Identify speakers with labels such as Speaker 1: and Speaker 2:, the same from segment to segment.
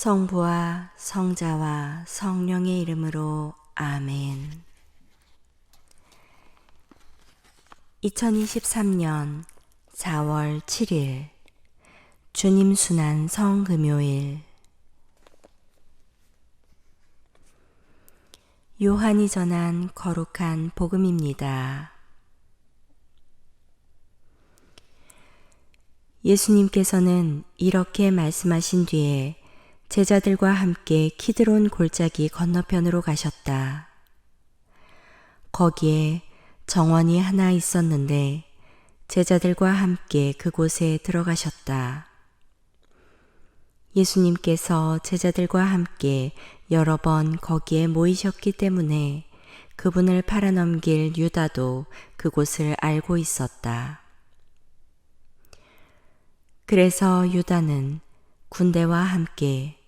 Speaker 1: 성부와 성자와 성령의 이름으로 아멘. 2023년 4월 7일 주님 순환 성금요일. 요한이 전한 거룩한 복음입니다. 예수님께서는 이렇게 말씀하신 뒤에 제자들과 함께 키드론 골짜기 건너편으로 가셨다. 거기에 정원이 하나 있었는데 제자들과 함께 그곳에 들어가셨다. 예수님께서 제자들과 함께 여러 번 거기에 모이셨기 때문에 그분을 팔아넘길 유다도 그곳을 알고 있었다. 그래서 유다는 군대와 함께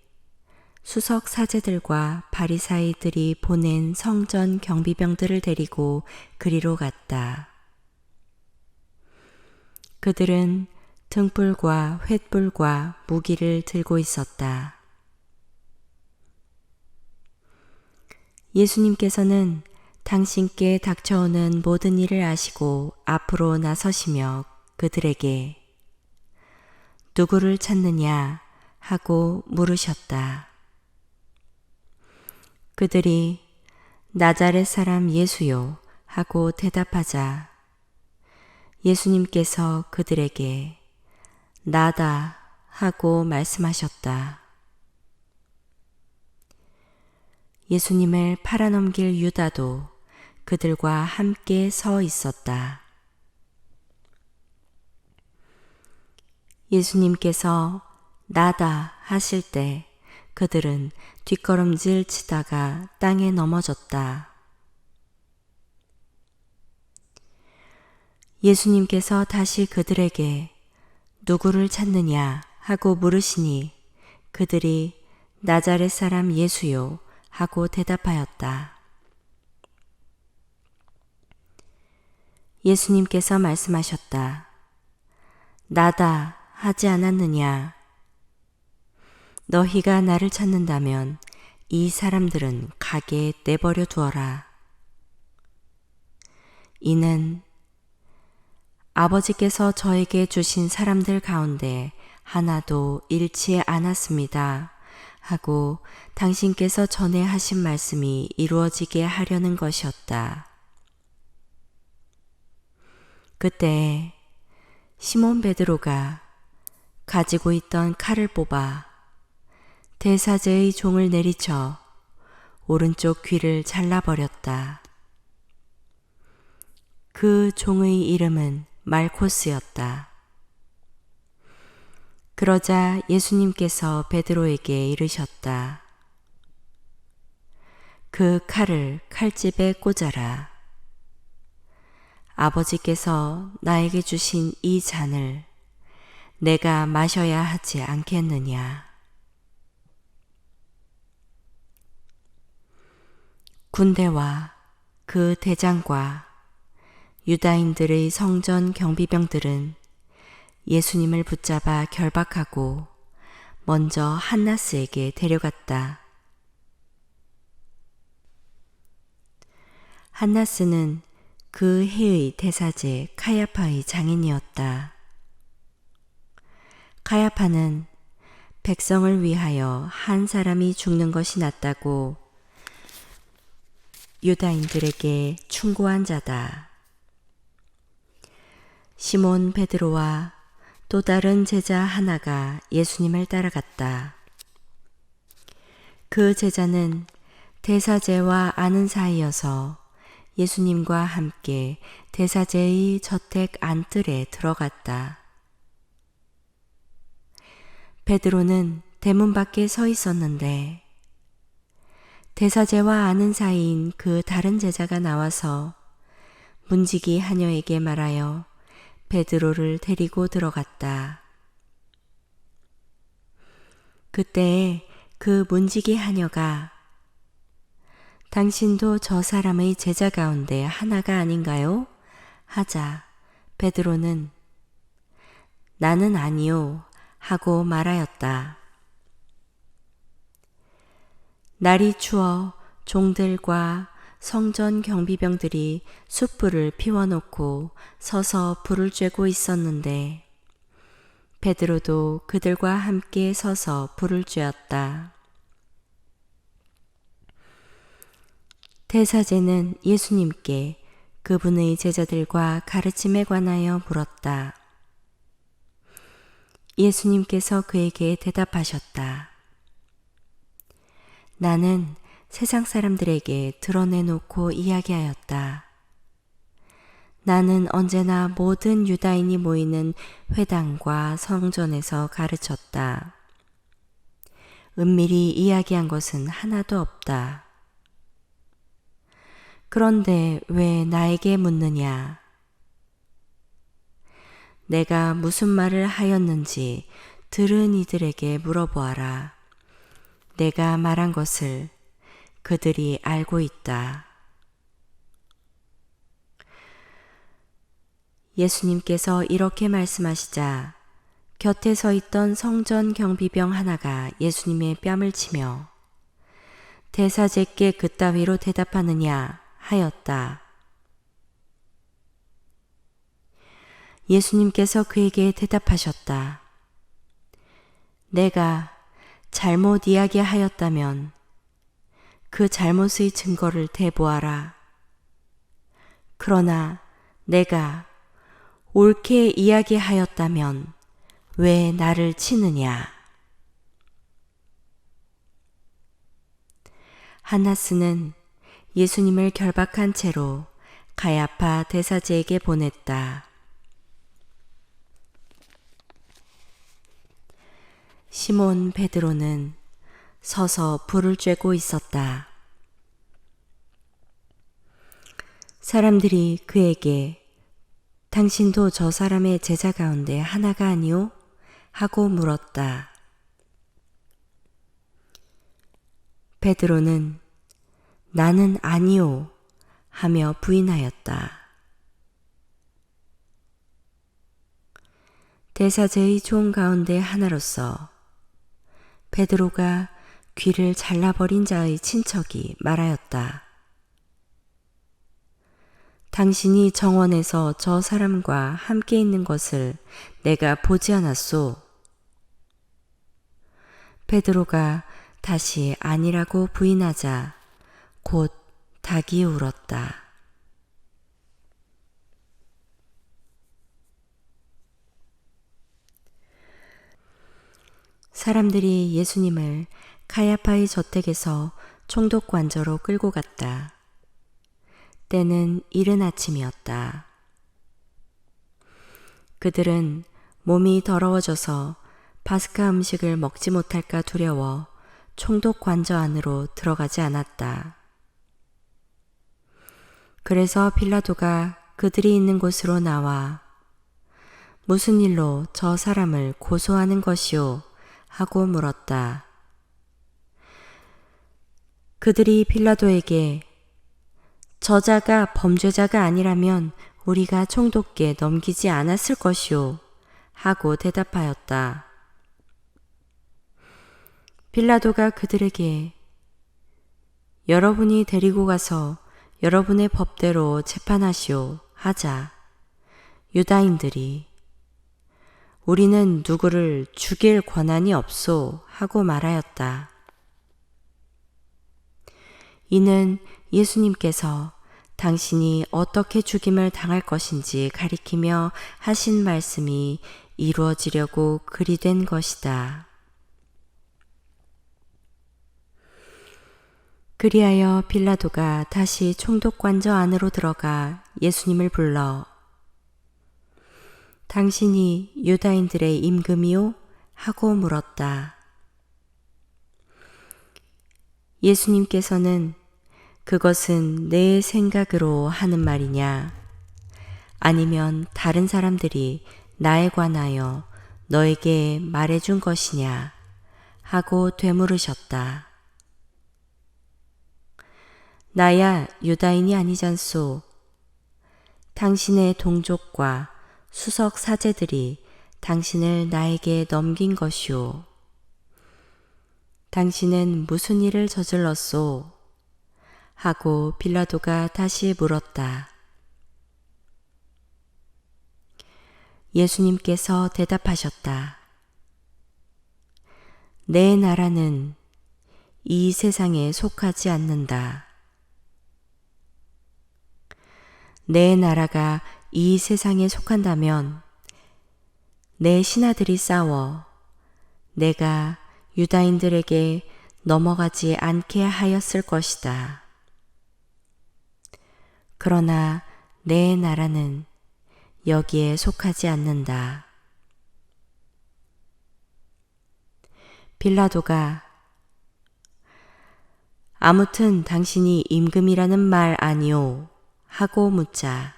Speaker 1: 수석 사제들과 바리사이들이 보낸 성전 경비병들을 데리고 그리로 갔다. 그들은 등불과 횃불과 무기를 들고 있었다. 예수님께서는 당신께 닥쳐오는 모든 일을 아시고 앞으로 나서시며 그들에게 누구를 찾느냐 하고 물으셨다. 그들이 나자렛 사람 예수요 하고 대답하자 예수님께서 그들에게 나다 하고 말씀하셨다. 예수님을 팔아넘길 유다도 그들과 함께 서 있었다. 예수님께서 나다 하실 때 그들은 뒷걸음질 치다가 땅에 넘어졌다. 예수님께서 다시 그들에게 누구를 찾느냐 하고 물으시니 그들이 나자렛 사람 예수요 하고 대답하였다. 예수님께서 말씀하셨다. 나다 하지 않았느냐? 너희가 나를 찾는다면 이 사람들은 가게 내버려 두어라. 이는 아버지께서 저에게 주신 사람들 가운데 하나도 잃지 않았습니다. 하고 당신께서 전에 하신 말씀이 이루어지게 하려는 것이었다. 그때 시몬 베드로가 가지고 있던 칼을 뽑아 대사제의 종을 내리쳐 오른쪽 귀를 잘라버렸다. 그 종의 이름은 말코스였다. 그러자 예수님께서 베드로에게 이르셨다. 그 칼을 칼집에 꽂아라. 아버지께서 나에게 주신 이 잔을 내가 마셔야 하지 않겠느냐. 군대와 그 대장과 유다인들의 성전 경비병들은 예수님을 붙잡아 결박하고 먼저 한나스에게 데려갔다. 한나스는 그 해의 대사제 카야파의 장인이었다. 카야파는 백성을 위하여 한 사람이 죽는 것이 낫다고 유다인들에게 충고한 자다. 시몬 베드로와 또 다른 제자 하나가 예수님을 따라갔다. 그 제자는 대사제와 아는 사이여서 예수님과 함께 대사제의 저택 안뜰에 들어갔다. 베드로는 대문 밖에 서 있었는데 대사제와 아는 사이인 그 다른 제자가 나와서 문지기 하녀에게 말하여 베드로를 데리고 들어갔다. 그때 그 문지기 하녀가 당신도 저 사람의 제자 가운데 하나가 아닌가요? 하자 베드로는 나는 아니요 하고 말하였다. 날이 추워 종들과 성전 경비병들이 숯불을 피워놓고 서서 불을 쬐고 있었는데 베드로도 그들과 함께 서서 불을 쬐었다. 대사제는 예수님께 그분의 제자들과 가르침에 관하여 물었다. 예수님께서 그에게 대답하셨다. 나는 세상 사람들에게 드러내놓고 이야기하였다. 나는 언제나 모든 유다인이 모이는 회당과 성전에서 가르쳤다. 은밀히 이야기한 것은 하나도 없다. 그런데 왜 나에게 묻느냐? 내가 무슨 말을 하였는지 들은 이들에게 물어보아라. 내가 말한 것을 그들이 알고 있다. 예수님께서 이렇게 말씀하시자 곁에 서 있던 성전 경비병 하나가 예수님의 뺨을 치며 대사제께 그따위로 대답하느냐 하였다. 예수님께서 그에게 대답하셨다. 내가 잘못 이야기하였다면 그 잘못의 증거를 대보아라. 그러나 내가 옳게 이야기하였다면 왜 나를 치느냐? 한나스는 예수님을 결박한 채로 가야파 대사제에게 보냈다. 시몬 베드로는 서서 불을 쬐고 있었다. 사람들이 그에게 당신도 저 사람의 제자 가운데 하나가 아니오? 하고 물었다. 베드로는 나는 아니오 하며 부인하였다. 대사제의 종 가운데 하나로서 베드로가 귀를 잘라버린 자의 친척이 말하였다. 당신이 정원에서 저 사람과 함께 있는 것을 내가 보지 않았소. 베드로가 다시 아니라고 부인하자 곧 닭이 울었다. 사람들이 예수님을 가야파의 저택에서 총독관저로 끌고 갔다. 때는 이른 아침이었다. 그들은 몸이 더러워져서 파스카 음식을 먹지 못할까 두려워 총독관저 안으로 들어가지 않았다. 그래서 빌라도가 그들이 있는 곳으로 나와 무슨 일로 저 사람을 고소하는 것이오? 하고 물었다. 그들이 빌라도에게 저자가 범죄자가 아니라면 우리가 총독께 넘기지 않았을 것이오 하고 대답하였다. 빌라도가 그들에게 여러분이 데리고 가서 여러분의 법대로 재판하시오 하자 유다인들이 우리는 누구를 죽일 권한이 없소 하고 말하였다. 이는 예수님께서 당신이 어떻게 죽임을 당할 것인지 가리키며 하신 말씀이 이루어지려고 그리 된 것이다. 그리하여 빌라도가 다시 총독관저 안으로 들어가 예수님을 불러 당신이 유다인들의 임금이요? 하고 물었다. 예수님께서는 그것은 내 생각으로 하는 말이냐? 아니면 다른 사람들이 나에 관하여 너에게 말해준 것이냐? 하고 되물으셨다. 나야 유다인이 아니잖소. 당신의 동족과 수석 사제들이 당신을 나에게 넘긴 것이오. 당신은 무슨 일을 저질렀소? 하고 빌라도가 다시 물었다. 예수님께서 대답하셨다. 내 나라는 이 세상에 속하지 않는다. 내 나라가 이 세상에 속한다면 내 신하들이 싸워 내가 유다인들에게 넘어가지 않게 하였을 것이다. 그러나 내 나라는 여기에 속하지 않는다. 빌라도가 아무튼 당신이 임금이라는 말 아니오? 하고 묻자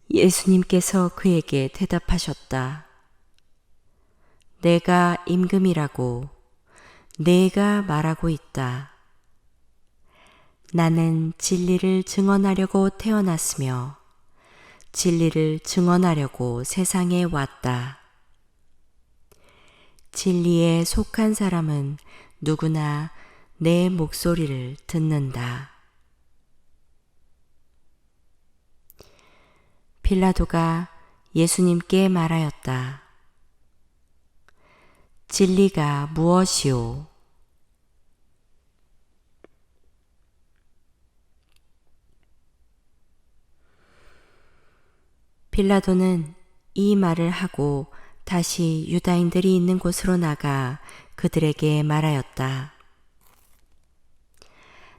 Speaker 1: 예수님께서 그에게 대답하셨다. 내가 임금이라고 내가 말하고 있다. 나는 진리를 증언하려고 태어났으며 진리를 증언하려고 세상에 왔다. 진리에 속한 사람은 누구나 내 목소리를 듣는다. 빌라도가 예수님께 말하였다. 진리가 무엇이오? 빌라도는 이 말을 하고 다시 유다인들이 있는 곳으로 나가 그들에게 말하였다.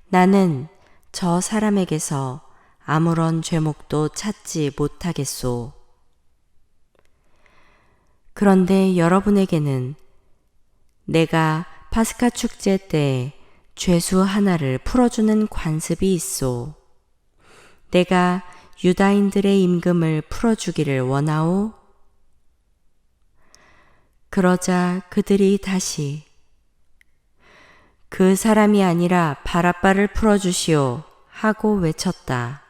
Speaker 1: 나는 저 사람에게서 아무런 죄목도 찾지 못하겠소. 그런데 여러분에게는 내가 파스카 축제 때 죄수 하나를 풀어주는 관습이 있소. 내가 유다인들의 임금을 풀어주기를 원하오? 그러자 그들이 다시 그 사람이 아니라 바라바를 풀어주시오 하고 외쳤다.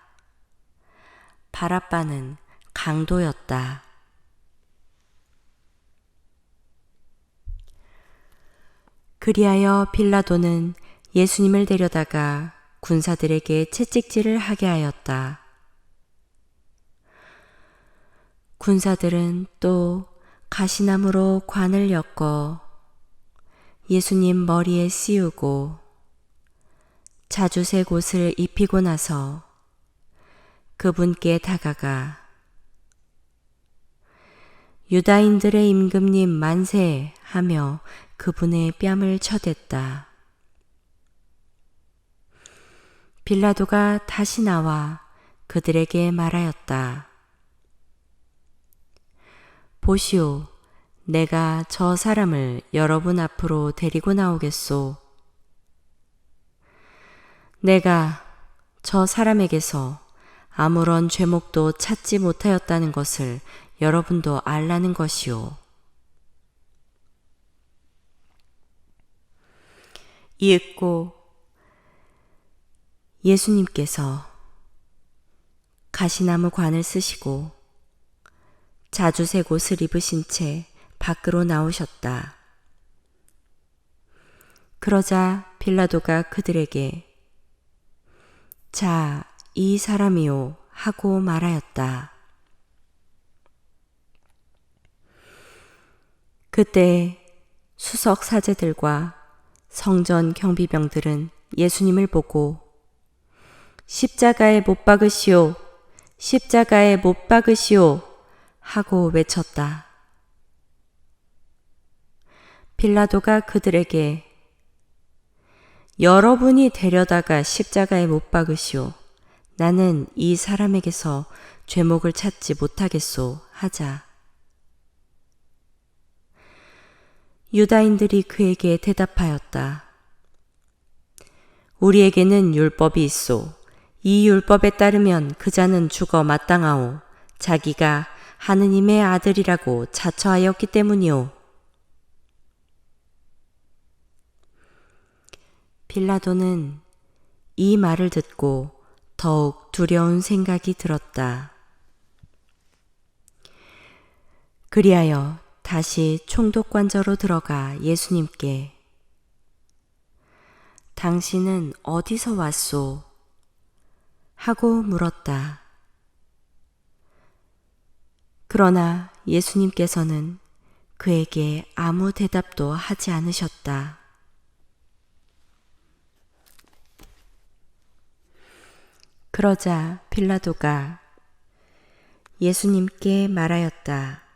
Speaker 1: 바라바는 강도였다. 그리하여 빌라도는 예수님을 데려다가 군사들에게 채찍질을 하게 하였다. 군사들은 또 가시나무로 관을 엮어 예수님 머리에 씌우고 자주색 옷을 입히고 나서 그분께 다가가 유다인들의 임금님 만세 하며 그분의 뺨을 쳐댔다. 빌라도가 다시 나와 그들에게 말하였다. 보시오, 내가 저 사람을 여러분 앞으로 데리고 나오겠소. 내가 저 사람에게서 아무런 죄목도 찾지 못하였다는 것을 여러분도 알라는 것이오. 이윽고 예수님께서 가시나무 관을 쓰시고 자주색 옷을 입으신 채 밖으로 나오셨다. 그러자 빌라도가 그들에게 자, 이 사람이요 하고 말하였다. 그때 수석 사제들과 성전 경비병들은 예수님을 보고 십자가에 못 박으시오, 십자가에 못 박으시오 하고 외쳤다. 빌라도가 그들에게 여러분이 데려다가 십자가에 못 박으시오. 나는 이 사람에게서 죄목을 찾지 못하겠소 하자. 유다인들이 그에게 대답하였다. 우리에게는 율법이 있소. 이 율법에 따르면 그 자는 죽어 마땅하오. 자기가 하느님의 아들이라고 자처하였기 때문이오. 빌라도는 이 말을 듣고 더욱 두려운 생각이 들었다. 그리하여 다시 총독관저로 들어가 예수님께 당신은 어디서 왔소? 하고 물었다. 그러나 예수님께서는 그에게 아무 대답도 하지 않으셨다. 그러자 빌라도가 예수님께 말하였다.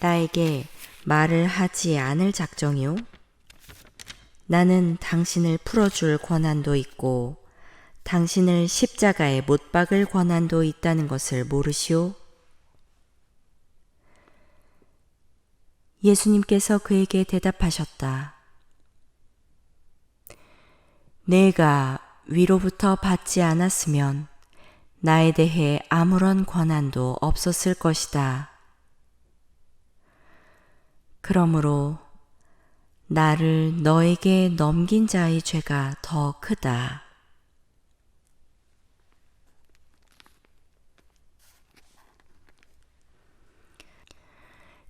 Speaker 1: 나에게 말을 하지 않을 작정이오? 나는 당신을 풀어줄 권한도 있고 당신을 십자가에 못 박을 권한도 있다는 것을 모르시오? 예수님께서 그에게 대답하셨다. 내가 위로부터 받지 않았으면 나에 대해 아무런 권한도 없었을 것이다. 그러므로 나를 너에게 넘긴 자의 죄가 더 크다.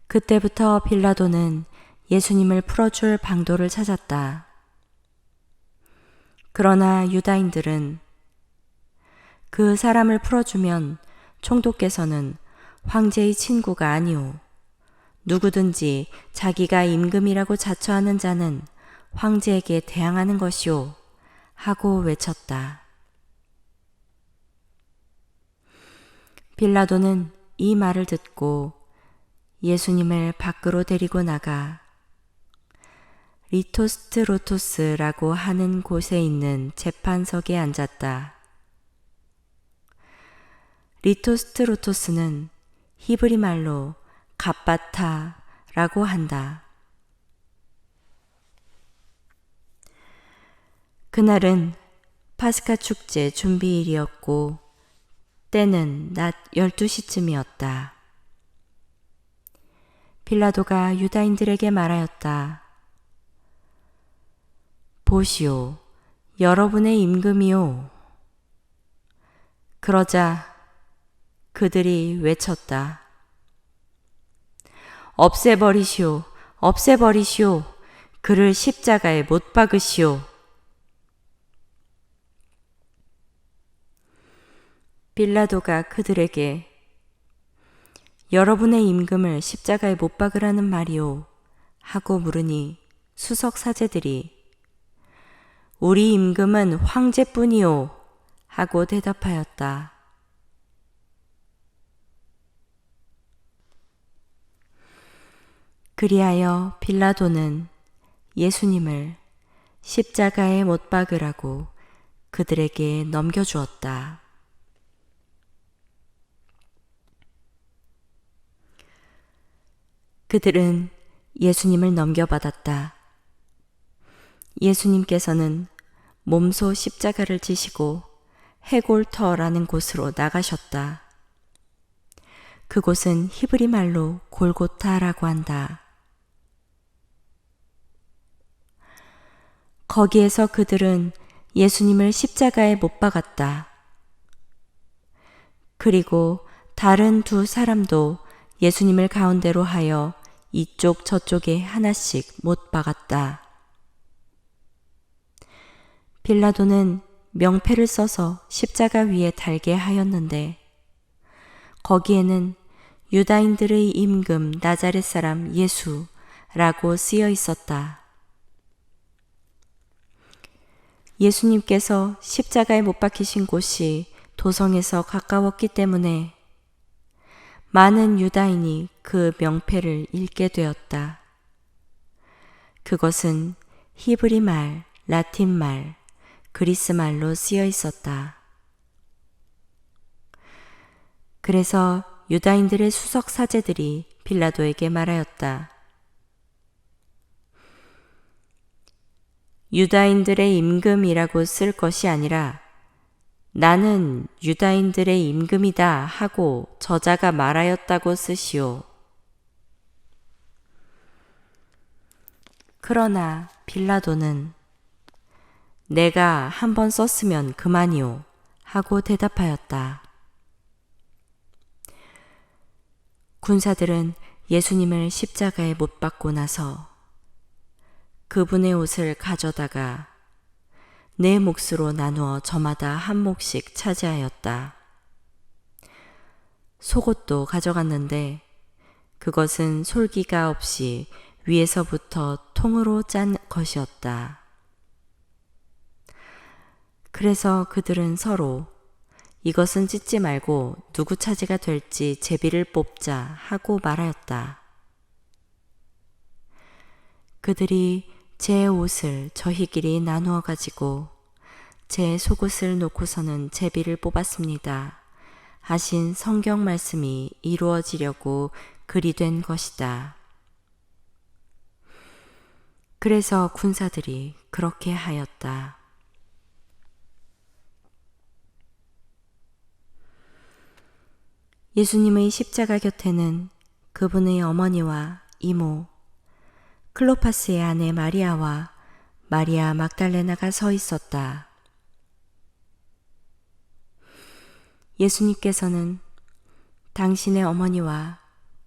Speaker 1: 그때부터 빌라도는 예수님을 풀어줄 방도를 찾았다. 그러나 유다인들은 그 사람을 풀어주면 총독께서는 황제의 친구가 아니오. 누구든지 자기가 임금이라고 자처하는 자는 황제에게 대항하는 것이오. 하고 외쳤다. 빌라도는 이 말을 듣고 예수님을 밖으로 데리고 나가 리토스트로토스라고 하는 곳에 있는 재판석에 앉았다. 리토스트로토스는 히브리 말로 갑바타라고 한다. 그날은 파스카 축제 준비일이었고 때는 낮 12시쯤이었다. 빌라도가 유다인들에게 말하였다. 보시오, 여러분의 임금이오. 그러자 그들이 외쳤다. 없애버리시오, 없애버리시오. 그를 십자가에 못 박으시오. 빌라도가 그들에게 여러분의 임금을 십자가에 못 박으라는 말이오 하고 물으니 수석 사제들이 우리 임금은 황제뿐이오 하고 대답하였다. 그리하여 빌라도는 예수님을 십자가에 못 박으라고 그들에게 넘겨주었다. 그들은 예수님을 넘겨받았다. 예수님께서는 몸소 십자가를 지시고 헤골터라는 곳으로 나가셨다. 그곳은 히브리 말로 골고타라고 한다. 거기에서 그들은 예수님을 십자가에 못 박았다. 그리고 다른 두 사람도 예수님을 가운데로 하여 이쪽 저쪽에 하나씩 못 박았다. 빌라도는 명패를 써서 십자가 위에 달게 하였는데 거기에는 유다인들의 임금 나자렛 사람 예수라고 쓰여 있었다. 예수님께서 십자가에 못 박히신 곳이 도성에서 가까웠기 때문에 많은 유다인이 그 명패를 읽게 되었다. 그것은 히브리 말, 라틴 말, 그리스 말로 쓰여 있었다. 그래서 유다인들의 수석 사제들이 빌라도에게 말하였다. 유다인들의 임금이라고 쓸 것이 아니라 나는 유다인들의 임금이다 하고 저자가 말하였다고 쓰시오. 그러나 빌라도는 내가 한 번 썼으면 그만이오 하고 대답하였다. 군사들은 예수님을 십자가에 못 박고 나서 그분의 옷을 가져다가 네 몫으로 나누어 저마다 한 몫씩 차지하였다. 속옷도 가져갔는데 그것은 솔기가 없이 위에서부터 통으로 짠 것이었다. 그래서 그들은 서로 이것은 찢지 말고 누구 차지가 될지 제비를 뽑자 하고 말하였다. 그들이 제 옷을 저희끼리 나누어 가지고 제 속옷을 놓고서는 제비를 뽑았습니다 하신 성경 말씀이 이루어지려고 그리 된 것이다. 그래서 군사들이 그렇게 하였다. 예수님의 십자가 곁에는 그분의 어머니와 이모, 클로파스의 아내 마리아와 마리아 막달레나가 서 있었다. 예수님께서는 당신의 어머니와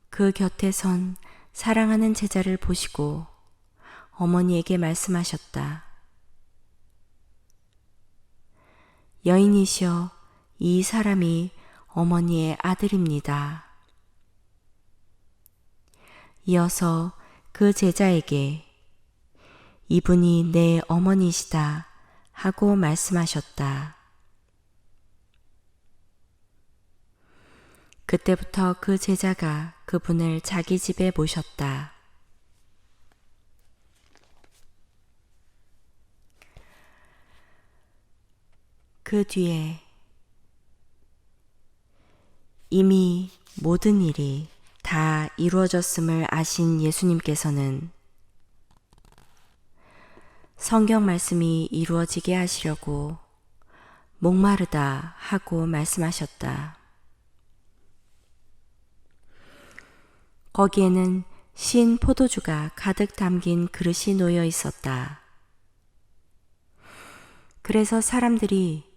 Speaker 1: 그 곁에 선 사랑하는 제자를 보시고 어머니에게 말씀하셨다. 여인이시여, 이 사람이 어머니의 아들입니다. 이어서 그 제자에게 이분이 내 어머니시다 하고 말씀하셨다. 그때부터 그 제자가 그분을 자기 집에 모셨다. 그 뒤에 이미 모든 일이 다 이루어졌음을 아신 예수님께서는 성경 말씀이 이루어지게 하시려고 목마르다 하고 말씀하셨다. 거기에는 신 포도주가 가득 담긴 그릇이 놓여 있었다. 그래서 사람들이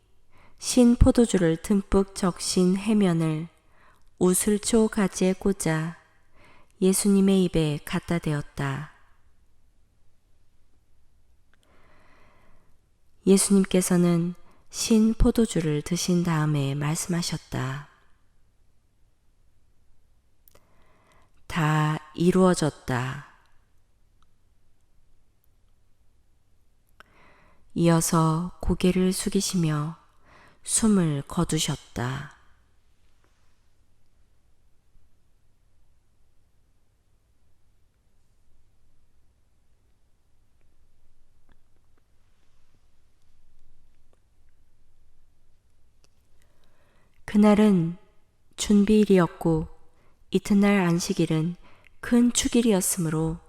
Speaker 1: 신 포도주를 듬뿍 적신 해면을 우슬초 가지에 꽂아 예수님의 입에 갖다 대었다. 예수님께서는 신 포도주를 드신 다음에 말씀하셨다. 다 이루어졌다. 이어서 고개를 숙이시며 숨을 거두셨다. 그날은 준비일이었고 이튿날 안식일은 큰 축일이었으므로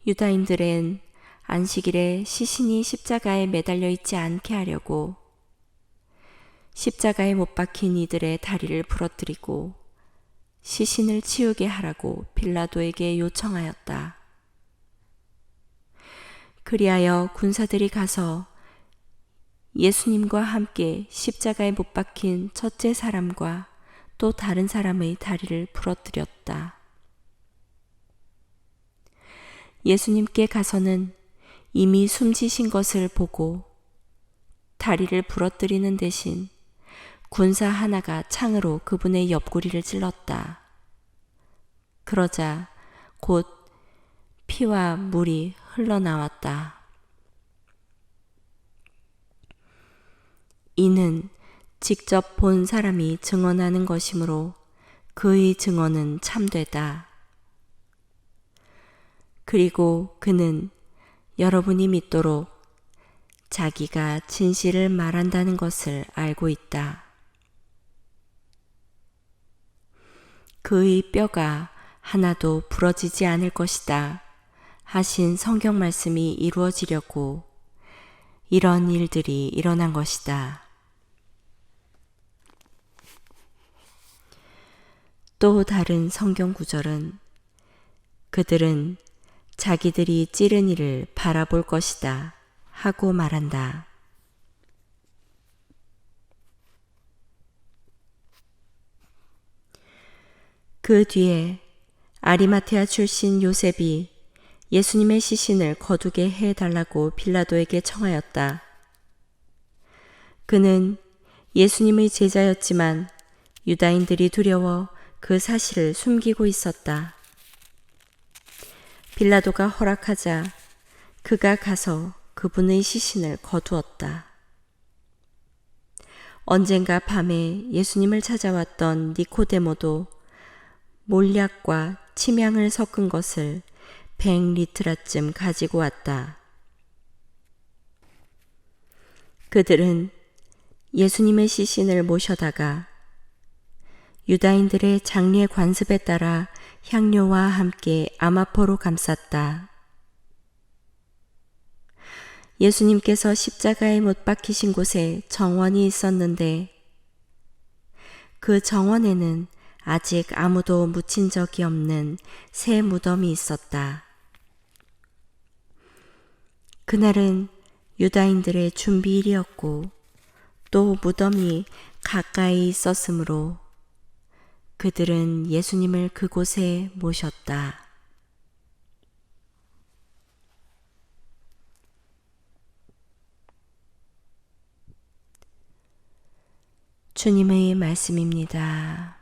Speaker 1: 유다인들은 안식일에 시신이 십자가에 매달려 있지 않게 하려고 십자가에 못 박힌 이들의 다리를 부러뜨리고 시신을 치우게 하라고 빌라도에게 요청하였다. 그리하여 군사들이 가서 예수님과 함께 십자가에 못 박힌 첫째 사람과 또 다른 사람의 다리를 부러뜨렸다. 예수님께 가서는 이미 숨지신 것을 보고 다리를 부러뜨리는 대신 군사 하나가 창으로 그분의 옆구리를 찔렀다. 그러자 곧 피와 물이 흘러나왔다. 이는 직접 본 사람이 증언하는 것이므로 그의 증언은 참되다. 그리고 그는 여러분이 믿도록 자기가 진실을 말한다는 것을 알고 있다. 그의 뼈가 하나도 부러지지 않을 것이다 하신 성경 말씀이 이루어지려고 이런 일들이 일어난 것이다. 또 다른 성경 구절은 그들은 자기들이 찌른 이를 바라볼 것이다 하고 말한다. 그 뒤에 아리마테아 출신 요셉이 예수님의 시신을 거두게 해달라고 빌라도에게 청하였다. 그는 예수님의 제자였지만 유다인들이 두려워 그 사실을 숨기고 있었다. 빌라도가 허락하자 그가 가서 그분의 시신을 거두었다. 언젠가 밤에 예수님을 찾아왔던 니코데모도 몰약과 침향을 섞은 것을 100리트라쯤 가지고 왔다. 그들은 예수님의 시신을 모셔다가 유다인들의 장례 관습에 따라 향료와 함께 아마포로 감쌌다. 예수님께서 십자가에 못 박히신 곳에 정원이 있었는데 그 정원에는 아직 아무도 묻힌 적이 없는 새 무덤이 있었다. 그날은 유다인들의 준비일이었고 또 무덤이 가까이 있었으므로 그들은 예수님을 그곳에 모셨다. 주님의 말씀입니다.